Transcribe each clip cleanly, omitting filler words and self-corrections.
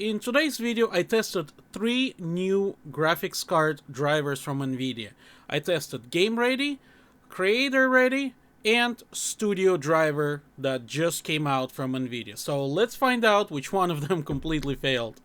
In today's video, I tested 3 new graphics card drivers from Nvidia. I tested Game Ready, Creator Ready, and Studio Driver that just came out from Nvidia. So let's find out which one of them completely failed.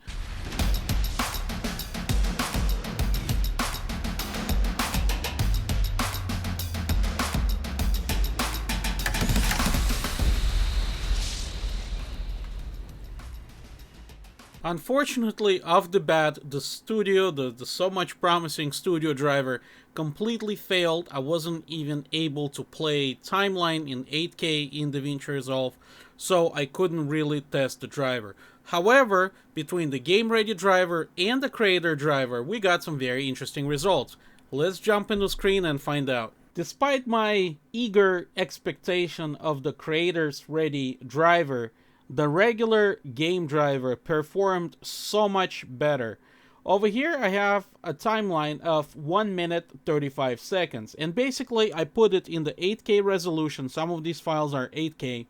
Unfortunately, off the bat, the so much promising studio driver completely failed. I wasn't even able to play Timeline in 8K in DaVinci Resolve, so I couldn't really test the driver. However, between the Game Ready driver and the Creator driver, we got some very interesting results. Let's jump into the screen and find out. Despite my eager expectation of the Creator's Ready driver, the regular game driver performed so much better. Over here I have a timeline of 1 minute 35 seconds, and basically I put it in the 8K resolution. Some of these files are 8K,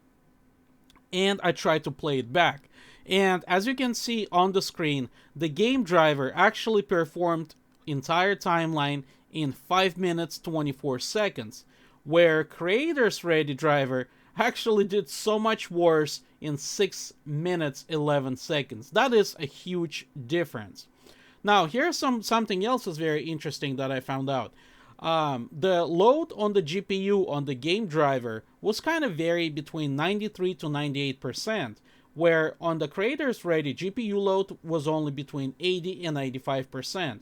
and I tried to play it back. And as you can see on the screen, the game driver actually performed entire timeline in 5 minutes 24 seconds, where Creator's Ready driver actually did so much worse in 6 minutes 11 seconds. That is a huge difference. Now here's something else is very interesting that I found out. The load on the GPU on the game driver was kind of varied between 93 to 98%, where on the Creator's Ready GPU load was only between 80 and 95%.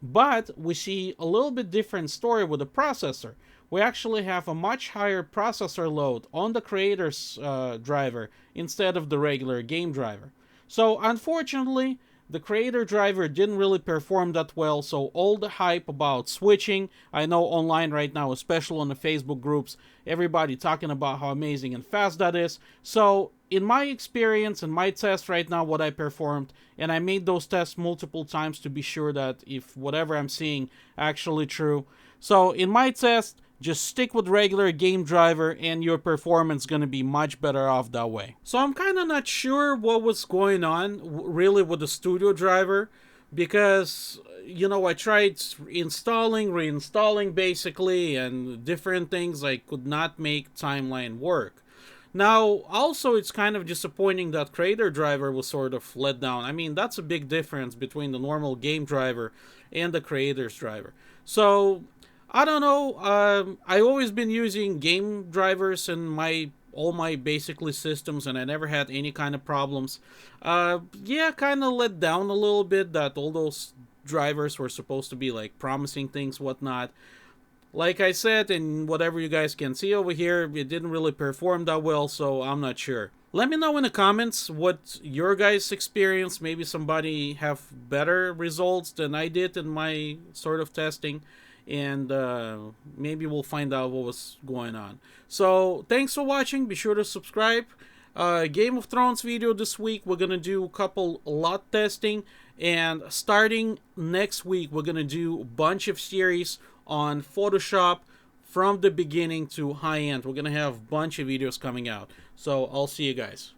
But we see a little bit different story with the processor. We actually have a much higher processor load on the Creator's driver instead of the regular game driver. So unfortunately, the Creator driver didn't really perform that well, so all the hype about switching, I know online right now, especially on the Facebook groups, everybody talking about how amazing and fast that is. So in my experience, in my test right now, what I performed, and I made those tests multiple times to be sure that if whatever I'm seeing actually true. So in my test, just stick with regular game driver and your performance is going to be much better off that way. So I'm kind of not sure what was going on really with the studio driver, because I tried installing, reinstalling basically, and different things. I could not make timeline work. Now, also, it's kind of disappointing that Creator driver was sort of let down. I mean, that's a big difference between the normal game driver and the Creator's driver. So I don't know. I always been using game drivers in all my basically systems, and I never had any kind of problems. Yeah, kind of let down a little bit that all those drivers were supposed to be like promising things, whatnot. Like I said, and whatever you guys can see over here, it didn't really perform that well, so I'm not sure. Let me know in the comments what your guys' experience. Maybe somebody have better results than I did in my sort of testing, and maybe we'll find out what was going on. So thanks for watching. Be sure to subscribe. Game of Thrones video this week. We're gonna do a couple lot testing, and starting next week we're gonna do a bunch of series on Photoshop from the beginning to high end. We're gonna have a bunch of videos coming out. So I'll see you guys.